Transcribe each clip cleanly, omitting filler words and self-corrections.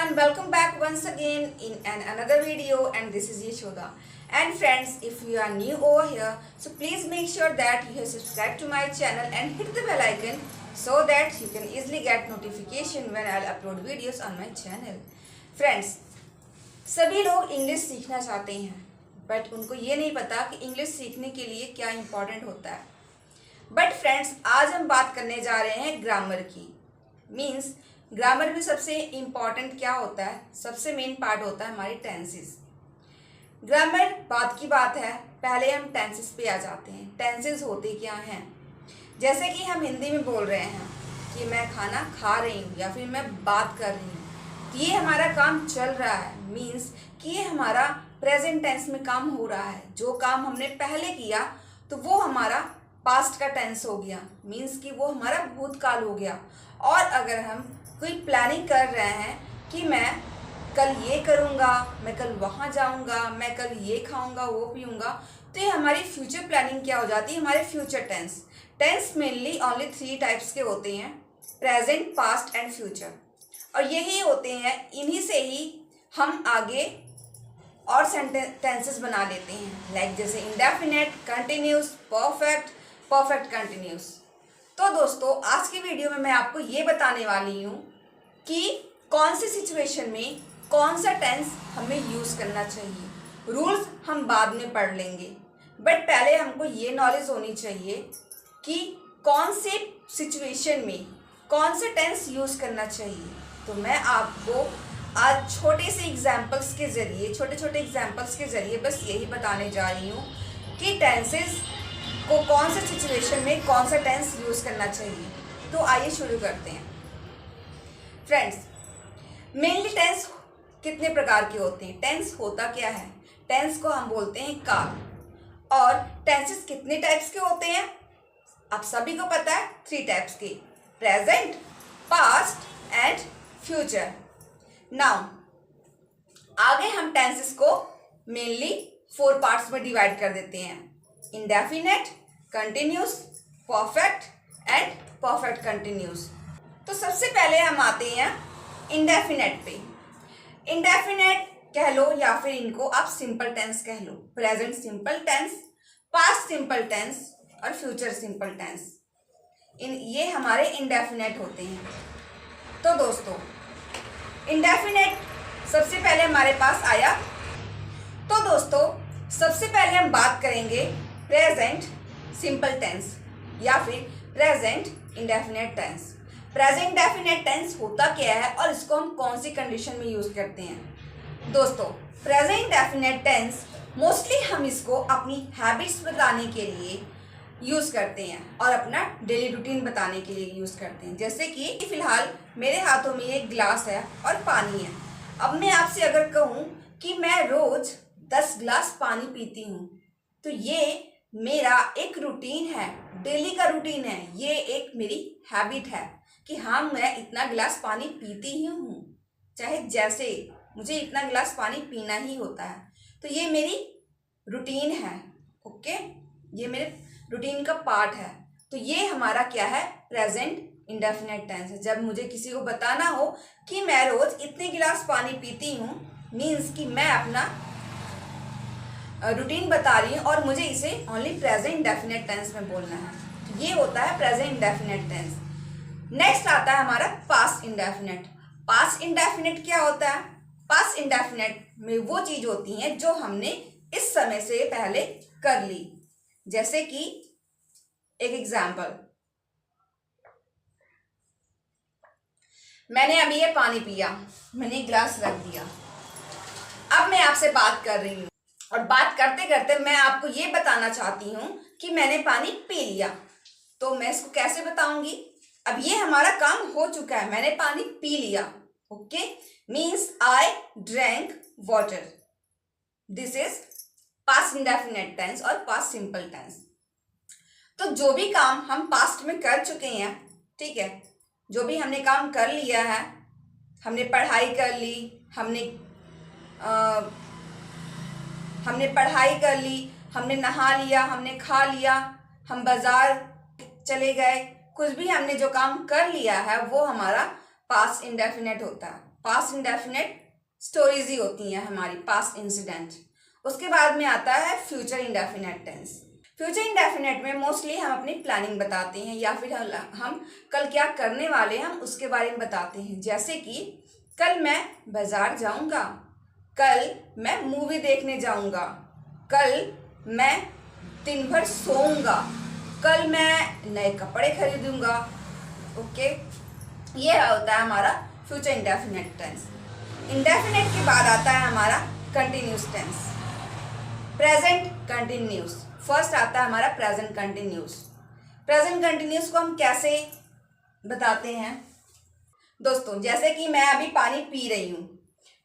everyone, welcome back once again in another video, and this is Yashoda. And friends, if you are new over here, so please make sure that you have subscribed to my channel and hit the bell icon so that you can easily get notification when I'll upload videos on my channel. Friends, सभी लोग English सीखना चाहते हैं but उनको ये नहीं पता कि इंग्लिश सीखने के लिए क्या इम्पोर्टेंट होता है। बट फ्रेंड्स, आज हम बात करने जा रहे हैं ग्रामर की। मीन्स ग्रामर में सबसे इम्पॉर्टेंट क्या होता है, सबसे मेन पार्ट होता है हमारी टेंसेस। ग्रामर बात की बात है, पहले हम टेंसेस पे आ जाते हैं। टेंसेस होते क्या हैं? जैसे कि हम हिंदी में बोल रहे हैं कि मैं खाना खा रही हूँ या फिर मैं बात कर रही हूँ, ये हमारा काम चल रहा है। मीन्स कि ये हमारा प्रेजेंट टेंस में काम हो रहा है। जो काम हमने पहले किया तो वो हमारा पास्ट का टेंस हो गया, मीन्स कि वो हमारा भूतकाल हो गया। और अगर हम कोई प्लानिंग कर रहे हैं कि मैं कल ये करूँगा, मैं कल वहाँ जाऊँगा, मैं कल ये खाऊँगा, वो पीऊँगा, तो ये हमारी फ्यूचर प्लानिंग क्या हो जाती है, हमारे future tense. Tense mainly only 3 types के होते हैं, प्रेजेंट, पास्ट एंड फ्यूचर। और यही होते हैं, इन्हीं से ही हम आगे और टेंसेस बना लेते हैं। लाइक जैसे indefinite, continuous, perfect, perfect continuous. तो दोस्तों, आज की वीडियो में मैं आपको ये बताने वाली हूँ कि कौन सी सिचुएशन में कौन सा टेंस हमें यूज़ करना चाहिए। रूल्स हम बाद में पढ़ लेंगे, बट पहले हमको ये नॉलेज होनी चाहिए कि कौन से सिचुएशन में कौन सा टेंस यूज़ करना चाहिए। तो मैं आपको आज छोटे एग्जाम्पल्स के ज़रिए बस यही बताने जा रही हूँ कि टेंसेस को कौन सा सिचुएशन में कौन सा टेंस यूज़ करना चाहिए। तो आइए शुरू करते हैं। फ्रेंड्स, मेनली टेंस कितने प्रकार के होते हैं? टेंस होता क्या है? टेंस को हम बोलते हैं काल। और टेंसेस कितने टाइप्स के होते हैं? आप सभी को पता है, 3 टाइप्स के, present, past and future. Now आगे हम टेंसेस को मेनली 4 पार्ट्स में डिवाइड कर देते हैं, indefinite, continuous, perfect and perfect continuous. तो सबसे पहले हम आते हैं इंडेफिनेट पे। इंडेफिनेट कह लो या फिर इनको आप सिंपल टेंस कह लो। Present simple tense, past simple tense और फ्यूचर सिंपल टेंस, ये हमारे इंडेफिनेट होते हैं। तो दोस्तों, इंडेफिनेट सबसे पहले हमारे पास आया। तो दोस्तों, सबसे पहले हम बात करेंगे प्रेजेंट सिंपल टेंस या फिर present indefinite tense. Present indefinite tense होता क्या है और इसको हम कौन सी कंडीशन में यूज़ करते हैं? दोस्तों, प्रेजेंट इंडेफिनेट टेंस मोस्टली हम इसको अपनी हैबिट्स बताने के लिए यूज़ करते हैं और अपना डेली रूटीन बताने के लिए यूज़ करते हैं। जैसे कि फ़िलहाल मेरे हाथों में एक गिलास है और पानी है। अब मैं आपसे अगर कहूँ कि मैं रोज़ 10 गिलास पानी पीती हूँ, तो ये मेरा एक रूटीन है, डेली का रूटीन है। ये एक मेरी हैबिट है कि हाँ, मैं इतना गिलास पानी पीती ही हूँ, चाहे जैसे मुझे इतना गिलास पानी पीना ही होता है। तो ये मेरी रूटीन है। ओके, ये मेरे रूटीन का पार्ट है। तो ये हमारा क्या है? प्रेजेंट इंडेफिनेट टेंस है। जब मुझे किसी को बताना हो कि मैं रोज़ इतने गिलास पानी पीती हूँ, मीन्स कि मैं अपना रूटीन बता रही हूँ और मुझे इसे ओनली प्रेजेंट इंडेफिनेट टेंस में बोलना है। तो ये होता है प्रेजेंट इंडेफिनेट टेंस। नेक्स्ट आता है हमारा पास्ट इंडेफिनेट। पास्ट इंडेफिनेट क्या होता है? पास्ट इंडेफिनेट में वो चीज़ होती हैं जो हमने इस समय से पहले कर ली। जैसे कि एक एग्जाम्पल, मैंने अभी ये पानी पिया, मैंने गिलास रख दिया। अब मैं आपसे बात कर रही हूँ और बात करते करते मैं आपको ये बताना चाहती हूँ कि मैंने पानी पी लिया। तो मैं इसको कैसे बताऊंगी? अब ये हमारा काम हो चुका है, मैंने पानी पी लिया। Okay, means I drank water. This is past indefinite tense और पास्ट सिंपल टेंस। तो जो भी काम हम पास्ट में कर चुके हैं, ठीक है, जो भी हमने काम कर लिया है, हमने पढ़ाई कर ली, हमने पढ़ाई कर ली, हमने नहा लिया, हमने खा लिया, हम बाज़ार चले गए, कुछ भी हमने जो काम कर लिया है वो हमारा पास्ट इंडेफिनेट होता है। पास्ट इंडेफिनेट स्टोरीज ही होती हैं हमारी, पास्ट इंसिडेंट। उसके बाद में आता है future indefinite tense. Future indefinite में मोस्टली हम अपनी प्लानिंग बताते हैं या फिर हम कल क्या करने वाले हैं हम उसके बारे में बताते हैं। जैसे कि कल मैं बाजार जाऊंगा, कल मैं मूवी देखने जाऊंगा, कल मैं दिन भर सोऊंगा, कल मैं नए कपड़े खरीदूंगा। ओके, ये होता है हमारा फ्यूचर इंडेफिनेट टेंस। इंडेफिनेट के बाद आता है हमारा continuous tense, present continuous. First आता है हमारा प्रेजेंट कंटिन्यूस। प्रेजेंट कंटिन्यूस को हम कैसे बताते हैं दोस्तों? जैसे कि मैं अभी पानी पी रही हूँ,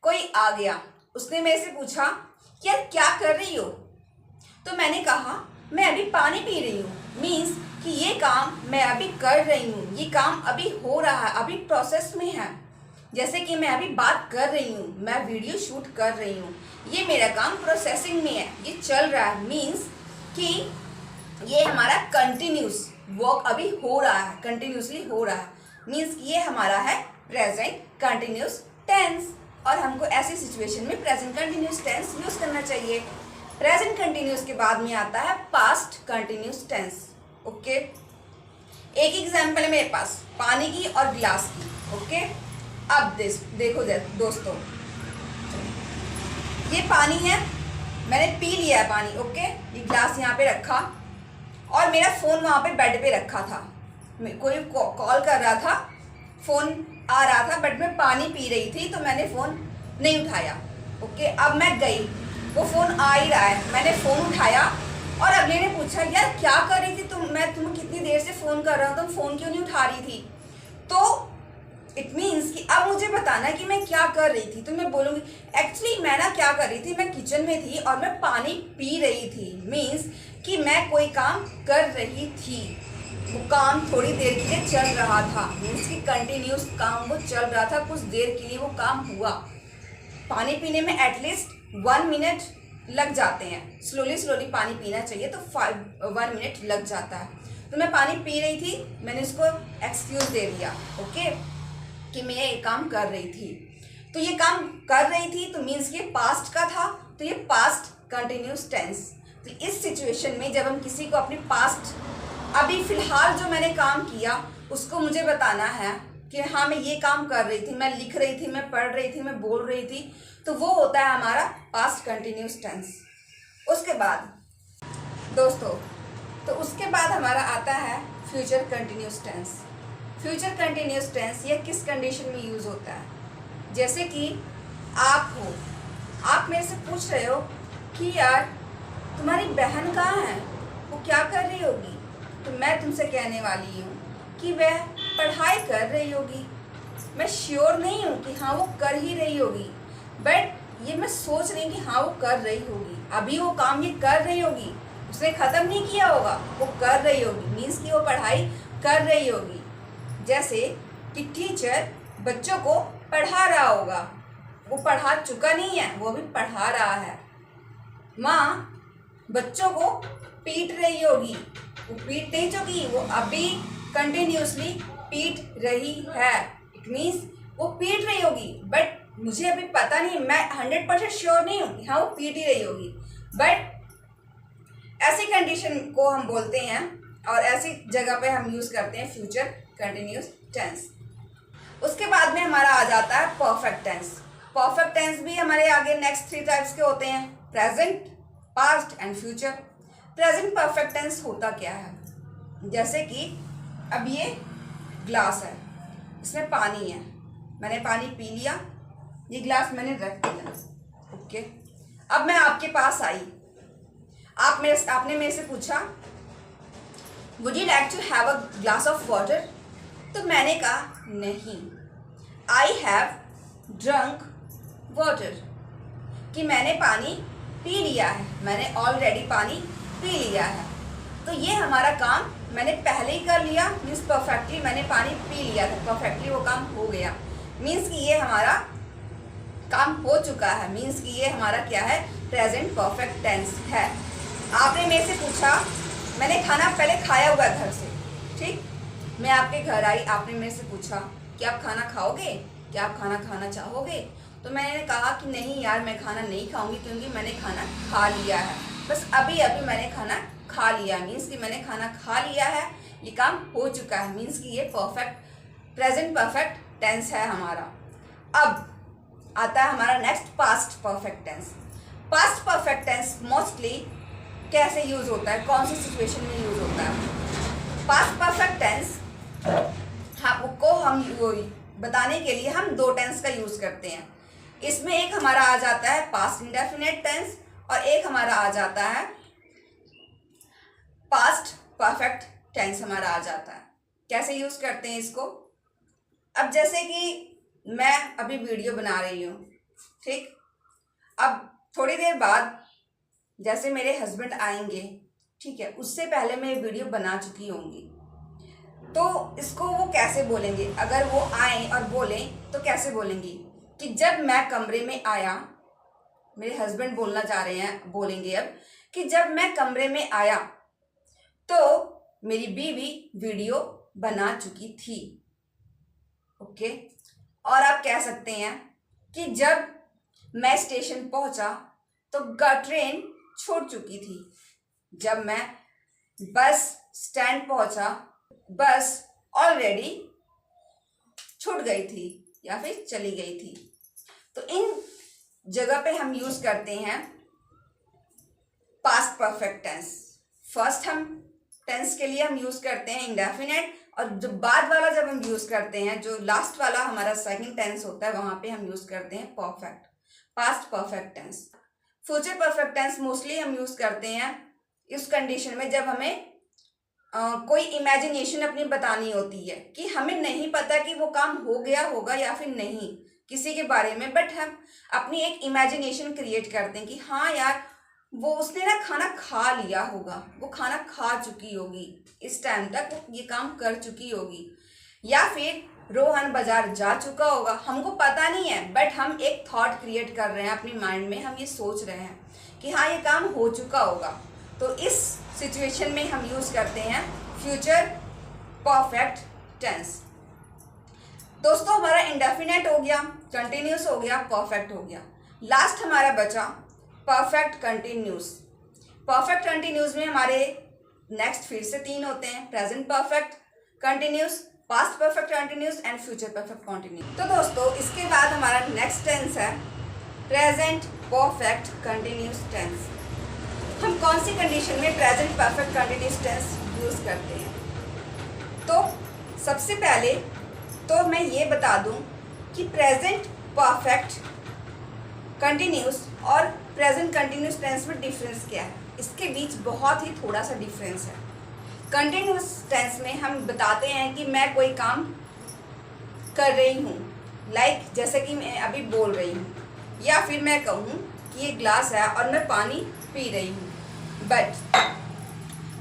कोई आ गया, उसने मेरे से पूछा यार क्या कर रही हो, तो मैंने कहा मैं अभी पानी पी रही हूँ। मीन्स कि ये काम मैं अभी कर रही हूँ, ये काम अभी हो रहा है, अभी प्रोसेस में है। जैसे कि मैं अभी बात कर रही हूँ, मैं वीडियो शूट कर रही हूँ, ये मेरा काम प्रोसेसिंग में है, ये चल रहा है। मीन्स कि ये हमारा कंटिन्यूस वर्क अभी हो रहा है, कंटिन्यूसली हो रहा है। मीन्स कि ये हमारा है प्रेजेंट कंटिन्यूस टेंस। और हमको ऐसी सिचुएशन में प्रेजेंट कंटिन्यूस टेंस यूज करना चाहिए। प्रेजेंट कंटिन्यूस के बाद में आता है पास्ट कंटिन्यूस टेंस। ओके, एक एग्जाम्पल है मेरे पास पानी की और गिलास की। ओके, अब देखो दोस्तों, ये पानी है, मैंने पी लिया है पानी। ओके, ये गिलास यहाँ पे रखा और मेरा फ़ोन वहाँ पे बेड पे रखा था। कोई कॉल कर रहा था, फ़ोन आ रहा था, बट मैं पानी पी रही थी तो मैंने फ़ोन नहीं उठाया। ओके, अब मैं गई, वो फ़ोन आ ही रहा है, मैंने फ़ोन उठाया और अगले ने पूछा यार क्या कर रही थी तुम, मैं तुम्हें कितनी देर से फ़ोन कर रहा हूँ, तुम फ़ोन क्यों नहीं उठा रही थी? तो इट मीन्स कि अब मुझे बताना कि मैं क्या कर रही थी। तो मैं बोलूँगी एक्चुअली मैं ना क्या कर रही थी, मैं किचन में थी और मैं पानी पी रही थी। मीन्स कि मैं कोई काम कर रही थी, वो काम थोड़ी देर के लिए चल रहा था। मीन्स कि कंटिन्यूस काम वो चल रहा था, कुछ देर के लिए वो काम हुआ। पानी पीने में एटलीस्ट 1 मिनट लग जाते हैं, स्लोली पानी पीना चाहिए, तो 1 मिनट लग जाता है। तो मैं पानी पी रही थी, मैंने उसको एक्सक्यूज़ दे दिया। ओके, कि मैं ये काम कर रही थी। तो ये काम कर रही थी तो मीन्स ये पास्ट का था, तो ये पास्ट कंटिन्यूस टेंस। तो इस सिचुएशन में जब हम किसी को अपनी पास्ट, अभी फ़िलहाल जो मैंने काम किया उसको मुझे बताना है कि हाँ मैं ये काम कर रही थी, मैं लिख रही थी, मैं पढ़ रही थी, मैं बोल रही थी, तो वो होता है हमारा पास्ट कंटिन्यूस टेंस। उसके बाद दोस्तों, तो उसके बाद हमारा आता है future continuous tense. Future continuous tense ये किस कंडीशन में यूज़ होता है? जैसे कि आप हो, आप मेरे से पूछ रहे हो कि यार तुम्हारी बहन कहाँ है, वो क्या कर रही होगी? तो मैं तुमसे कहने वाली हूँ कि वह पढ़ाई कर रही होगी। मैं श्योर नहीं हूँ कि हाँ वो कर ही रही होगी, बट ये मैं सोच रही हूँ कि हाँ वो कर रही होगी, अभी वो काम ये कर रही होगी, उसने ख़त्म नहीं किया होगा, वो कर रही होगी। मीन्स कि वो पढ़ाई कर रही होगी। जैसे कि टीचर बच्चों को पढ़ा रहा होगा, वो पढ़ा चुका नहीं है, वो भी पढ़ा रहा है। माँ बच्चों को पीट रही होगी, वो पीट नहीं चुकी, वो अभी कंटिन्यूसली पीट रही है। इट मीन्स वो पीट रही होगी, बट मुझे अभी पता नहीं, मैं 100% श्योर नहीं हूँ कि हाँ वो पीट ही रही होगी। बट ऐसी कंडीशन को हम बोलते हैं और ऐसी जगह पे हम यूज़ करते हैं फ्यूचर कंटिन्यूस टेंस। उसके बाद में हमारा आ जाता है परफेक्ट टेंस। परफेक्ट टेंस भी हमारे आगे नेक्स्ट 3 टाइप्स के होते हैं, present, past and future. Present perfect tense होता क्या है? जैसे कि अब ये ग्लास है, इसमें पानी है, मैंने पानी पी लिया, ये ग्लास मैंने रख दिया। ओके, अब मैं आपके पास आई, आपने मेरे से पूछा would you like to have a glass of water? तो मैंने कहा नहीं, आई हैव ड्रंक वाटर, कि मैंने पानी पी लिया है, मैंने ऑलरेडी पानी पी लिया है। तो ये हमारा काम मैंने पहले ही कर लिया, मीन्स परफेक्टली मैंने पानी पी लिया था, परफेक्टली वो काम हो गया। मीन्स कि ये हमारा काम हो चुका है, मीन्स कि ये हमारा क्या है, प्रेजेंट परफेक्ट टेंस है। आपने मेरे से पूछा, मैंने खाना पहले खाया हुआ घर से, ठीक, मैं आपके घर आई, आपने मेरे से पूछा कि आप खाना खाओगे, क्या आप खाना खाना चाहोगे? तो मैंने कहा कि नहीं यार, मैं खाना नहीं खाऊंगी क्योंकि मैंने खाना खा लिया है। बस अभी अभी मैंने खाना खा लिया, मीन्स कि मैंने खाना खा लिया है, ये काम हो चुका है, मीन्स कि ये प्रेजेंट परफेक्ट टेंस है हमारा। अब आता है हमारा next past perfect tense. Past perfect tense mostly कैसे यूज होता है, कौन सी सिचुएशन में यूज होता है? पास्ट परफेक्ट टेंस को हम बताने के लिए हम दो टेंस का यूज करते हैं। इसमें एक हमारा आ जाता है पास्ट इंडेफिनिट टेंस और एक हमारा आ जाता है पास्ट परफेक्ट टेंस हमारा आ जाता है। कैसे यूज करते हैं इसको? अब जैसे कि मैं अभी वीडियो बना रही हूँ, ठीक, अब थोड़ी देर बाद जैसे मेरे हस्बैंड आएंगे, ठीक है, उससे पहले मैं वीडियो बना चुकी होंगी, तो इसको वो कैसे बोलेंगे? अगर वो आए और बोलें तो कैसे बोलेंगी कि जब मैं कमरे में आया, मेरे हस्बैंड बोलना चाह रहे हैं, बोलेंगे अब कि जब मैं कमरे में आया तो मेरी बीवी वीडियो बना चुकी थी। ओके। और आप कह सकते हैं कि जब मैं स्टेशन पहुंचा तो ट्रेन छूट चुकी थी। जब मैं बस स्टैंड पहुंचा, बस ऑलरेडी छूट गई थी या फिर चली गई थी। तो इन जगह पे हम यूज करते हैं पास्ट परफेक्ट टेंस। फर्स्ट हम टेंस के लिए हम यूज करते हैं इंडेफिनिट, और जो बाद वाला जब हम यूज करते हैं, जो लास्ट वाला हमारा सेकंड टेंस होता है, वहां पे हम यूज करते हैं perfect, past perfect tense. Future perfect tense mostly हम यूज करते हैं इस कंडीशन में जब हमें कोई इमेजिनेशन अपनी बतानी होती है कि हमें नहीं पता कि वो काम हो गया होगा या फिर नहीं किसी के बारे में, बट हम अपनी एक इमेजिनेशन क्रिएट करते हैं कि हाँ यार, वो उसने ना खाना खा लिया होगा, वो खाना खा चुकी होगी, इस टाइम तक वो ये काम कर चुकी होगी, या फिर रोहन बाजार जा चुका होगा। हमको पता नहीं है, बट हम एक थॉट क्रिएट कर रहे हैं अपनी माइंड में, हम ये सोच रहे हैं कि हाँ ये काम हो चुका होगा। तो इस सिचुएशन में हम यूज करते हैं फ्यूचर परफेक्ट टेंस। दोस्तों, हमारा इंडेफिनेट हो गया, कंटिन्यूस हो गया, परफेक्ट हो गया। लास्ट हमारा बचा परफेक्ट कंटिन्यूस। परफेक्ट कंटिन्यूस में हमारे नेक्स्ट फिर से तीन होते हैं, present perfect continuous, past perfect continuous and future perfect continuous. तो दोस्तों, इसके बाद हमारा नेक्स्ट टेंस है प्रेजेंट परफेक्ट कंटिन्यूस टेंस। हम कौन सी कंडीशन में present perfect continuous tense use करते हैं? तो सबसे पहले तो मैं ये बता दूं कि प्रेजेंट परफेक्ट कंटिन्यूस और प्रेजेंट कंटिन्यूस टेंस में डिफरेंस क्या है। इसके बीच बहुत ही थोड़ा सा डिफरेंस है। कंटिन्यूस टेंस में हम बताते हैं कि मैं कोई काम कर रही हूँ, लाइक जैसे कि मैं अभी बोल रही हूँ, या फिर मैं कहूँ कि ये ग्लास है और मैं पानी पी रही हूँ। बट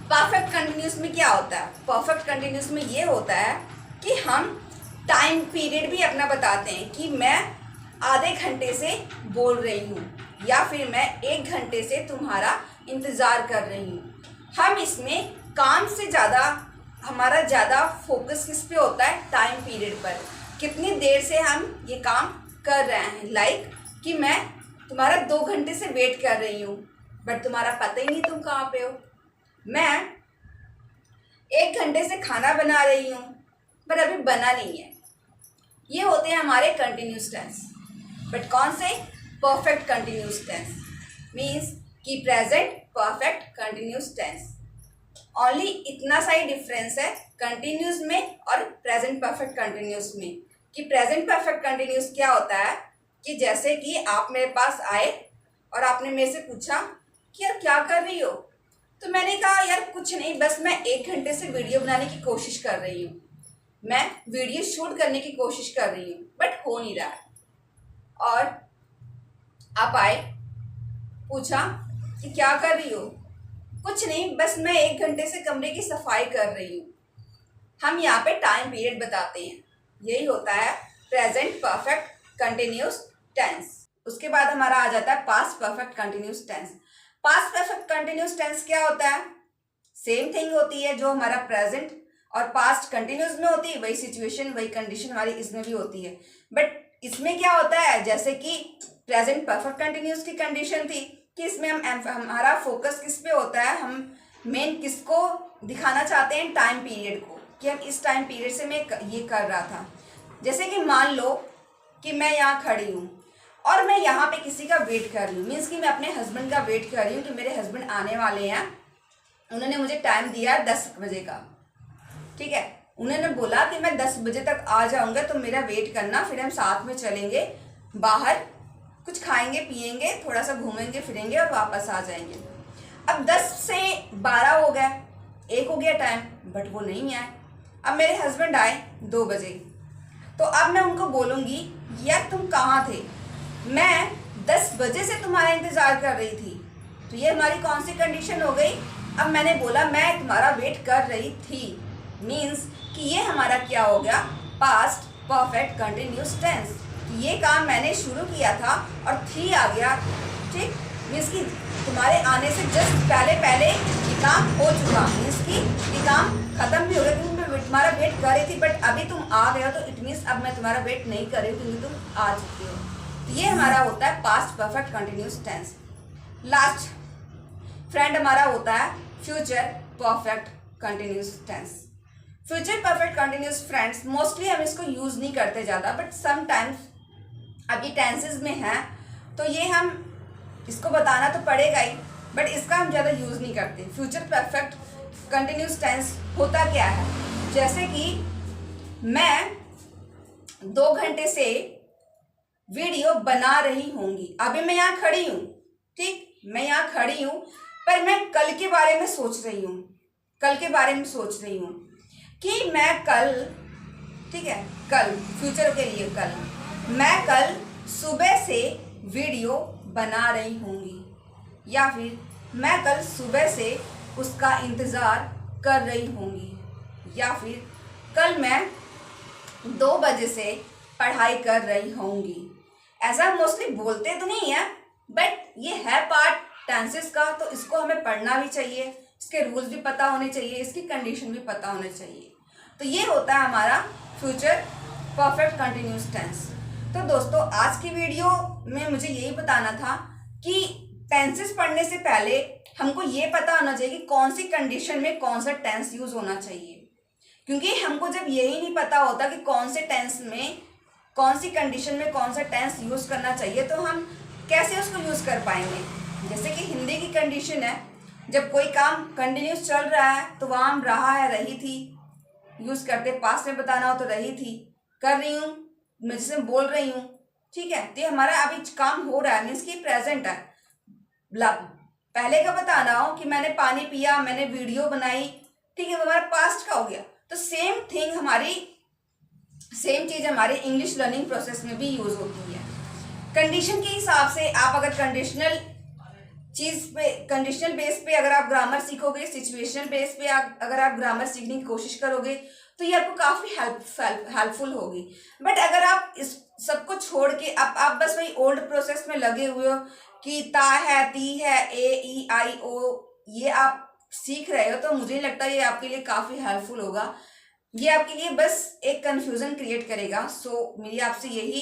परफेक्ट कंटिन्यूस में क्या होता है? परफेक्ट कंटिन्यूस में ये होता है कि हम टाइम पीरियड भी अपना बताते हैं कि मैं आधे घंटे से बोल रही हूँ या फिर मैं 1 घंटे से तुम्हारा इंतज़ार कर रही हूँ। हम इसमें काम से ज़्यादा हमारा ज़्यादा फोकस किस पे होता है? टाइम पीरियड पर, कितनी देर से हम ये काम कर रहे हैं। लाइक कि मैं तुम्हारा 2 घंटे से वेट कर रही हूँ, बट तुम्हारा पता ही नहीं तुम कहाँ पे हो। मैं 1 घंटे से खाना बना रही हूँ, पर अभी बना नहीं है। ये होते हैं हमारे कंटिन्यूस टेंस। बट कौन से? परफेक्ट कंटिन्यूस टेंस, मीन्स कि present perfect continuous tense. Only इतना सा ही डिफरेंस है कंटिन्यूस में और प्रेजेंट परफेक्ट कंटिन्यूस में, कि प्रेजेंट परफेक्ट कंटिन्यूस क्या होता है कि जैसे कि आप मेरे पास आए और आपने मेरे से पूछा कि यार क्या कर रही हो, तो मैंने कहा यार कुछ नहीं, बस मैं 1 घंटे से वीडियो बनाने की कोशिश कर रही हूँ, मैं वीडियो शूट करने की कोशिश कर रही हूँ, बट हो नहीं रहा है। और आप आए, पूछा कि क्या कर रही हो, कुछ नहीं, बस मैं 1 घंटे से कमरे की सफाई कर रही हूँ। हम यहाँ पे टाइम पीरियड बताते हैं। यही होता है प्रेजेंट परफेक्ट कंटिन्यूस टेंस। उसके बाद हमारा आ जाता है past perfect continuous tense. Past perfect continuous tense क्या होता है? सेम थिंग होती है जो हमारा प्रेजेंट और पास्ट कंटिन्यूस में होती है, वही सिचुएशन वही कंडीशन हमारी इसमें भी होती है। बट इसमें क्या होता है, जैसे कि प्रेजेंट परफेक्ट कंटिन्यूस की कंडीशन थी कि इसमें हमारा फोकस किस पे होता है, हम मेन किसको दिखाना चाहते हैं, टाइम पीरियड को, कि हम इस टाइम पीरियड से मैं ये कर रहा था। जैसे कि मान लो कि मैं यहाँ खड़ी हूँ और मैं यहाँ पे किसी का वेट कर रही हूँ, मीन्स कि मैं अपने हस्बैंड का वेट कर रही हूँ कि मेरे हस्बैंड आने वाले हैं। उन्होंने मुझे टाइम दिया है 10 बजे का, ठीक है। उन्होंने बोला कि मैं 10 बजे तक आ जाऊँगा, तो मेरा वेट करना, फिर हम साथ में चलेंगे बाहर, कुछ खाएंगे पिएंगे, थोड़ा सा घूमेंगे फिरेंगे और वापस आ जाएंगे। अब 10 से 12 हो गया, 1 हो गया टाइम, बट वो नहीं आए। अब मेरे हस्बैंड आए 2 बजे, तो अब मैं उनको बोलूँगी यार तुम कहाँ थे, मैं 10 बजे से तुम्हारा इंतज़ार कर रही थी। तो ये हमारी कौन सी कंडीशन हो गई। अब मैंने बोला मैं तुम्हारा वेट कर रही थी, मीन्स कि ये हमारा क्या हो गया, पास्ट परफेक्ट कंटिन्यूस टेंस। ये काम मैंने शुरू किया था और थी आ गया, ठीक, मीन्स कि तुम्हारे आने से जस्ट पहले ये काम हो चुका, मीन्स कि ये काम खत्म भी हो गया क्योंकि मैं तुम्हारा वेट कर रही थी, बट अभी तुम आ गए हो, तो इट मीन्स अब मैं तुम्हारा वेट नहीं कर रही हूँ क्योंकि तुम आ चुके हो। तो ये हमारा होता है past perfect continuous tense. Last friend हमारा होता है future perfect continuous tense. Future perfect continuous friends mostly हम इसको यूज़ नहीं करते ज़्यादा, बट समटाइम्स अभी टेंसेस में है तो ये हम इसको बताना तो पड़ेगा ही, बट इसका हम ज़्यादा यूज़ नहीं करते। फ्यूचर परफेक्ट कंटिन्यूस टेंस होता क्या है, जैसे कि मैं 2 घंटे से वीडियो बना रही होंगी, अभी मैं यहाँ खड़ी हूँ, ठीक, मैं यहाँ खड़ी हूँ, पर मैं कल के बारे में सोच रही हूँ, कल के बारे में सोच रही हूँ कि मैं कल, ठीक है, कल फ्यूचर के लिए कल, मैं कल सुबह से वीडियो बना रही होंगी, या फिर मैं कल सुबह से उसका इंतज़ार कर रही होंगी, या फिर कल मैं 2 बजे से पढ़ाई कर रही होंगी। ऐसा मोस्टली बोलते तो नहीं है, बट ये है पार्ट टेंसेस का, तो इसको हमें पढ़ना भी चाहिए, इसके रूल्स भी पता होने चाहिए, इसकी कंडीशन भी पता होने चाहिए। तो ये होता है हमारा फ्यूचर परफेक्ट कंटिन्यूस टेंस। तो दोस्तों आज की वीडियो में मुझे यही बताना था कि टेंसेस पढ़ने से पहले हमको ये पता होना चाहिए कि कौन सी कंडीशन में कौन सा टेंस यूज़ होना चाहिए, क्योंकि हमको जब यही नहीं पता होता कि कौन से टेंस में कौन सी कंडीशन में कौन सा टेंस यूज़ करना चाहिए, तो हम कैसे उसको यूज़ कर पाएंगे। जैसे कि हिंदी की कंडीशन है, जब कोई काम कंटिन्यूस चल रहा है तो वहाँ हम रहा है रही थी यूज़ करते, पास्ट में बताना हो तो रही थी, कर रही हूँ मैं जिससे बोल रही हूँ, ठीक है। तो ये हमारा अभी काम हो रहा है, मीन्स कि प्रेजेंट है। पहले का बताना हो कि मैंने पानी पिया, मैंने वीडियो बनाई, ठीक है, वो हमारा पास्ट का हो गया। तो सेम चीज़ हमारे इंग्लिश लर्निंग प्रोसेस में भी यूज़ होती है। कंडीशन के हिसाब से आप अगर कंडीशनल बेस पे अगर आप ग्रामर सीखोगे, सिचुएशनल बेस पे अगर आप ग्रामर सीखने की कोशिश करोगे, तो ये आपको काफ़ी हेल्पफुल होगी। बट अगर आप इस सबको छोड़ के आप बस वही ओल्ड प्रोसेस में लगे हुए हो कि ता है, ती है, ए ई आई ओ, ये आप सीख रहे हो, तो मुझे नहीं लगता ये आपके लिए काफ़ी हेल्पफुल होगा। ये आपके लिए बस एक कन्फ्यूज़न क्रिएट करेगा। सो मेरी आपसे यही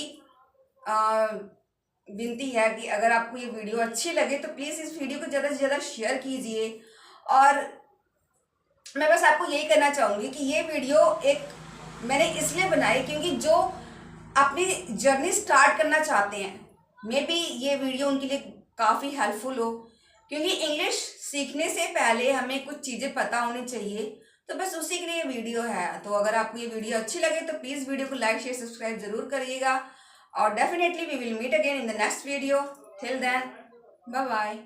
विनती है कि अगर आपको ये वीडियो अच्छी लगे तो प्लीज़ इस वीडियो को ज़्यादा से ज़्यादा शेयर कीजिए। और मैं बस आपको यही कहना चाहूँगी कि ये वीडियो मैंने इसलिए बनाई क्योंकि जो अपनी जर्नी स्टार्ट करना चाहते हैं, मे बी ये वीडियो उनके लिए काफ़ी हेल्पफुल हो, क्योंकि इंग्लिश सीखने से पहले हमें कुछ चीज़ें पता होनी चाहिए, तो बस उसी के लिए वीडियो है। तो अगर आपको ये वीडियो अच्छी लगे तो प्लीज़ वीडियो को लाइक शेयर सब्सक्राइब ज़रूर करिएगा, और definitely we will meet again in the next video. Till then, bye bye.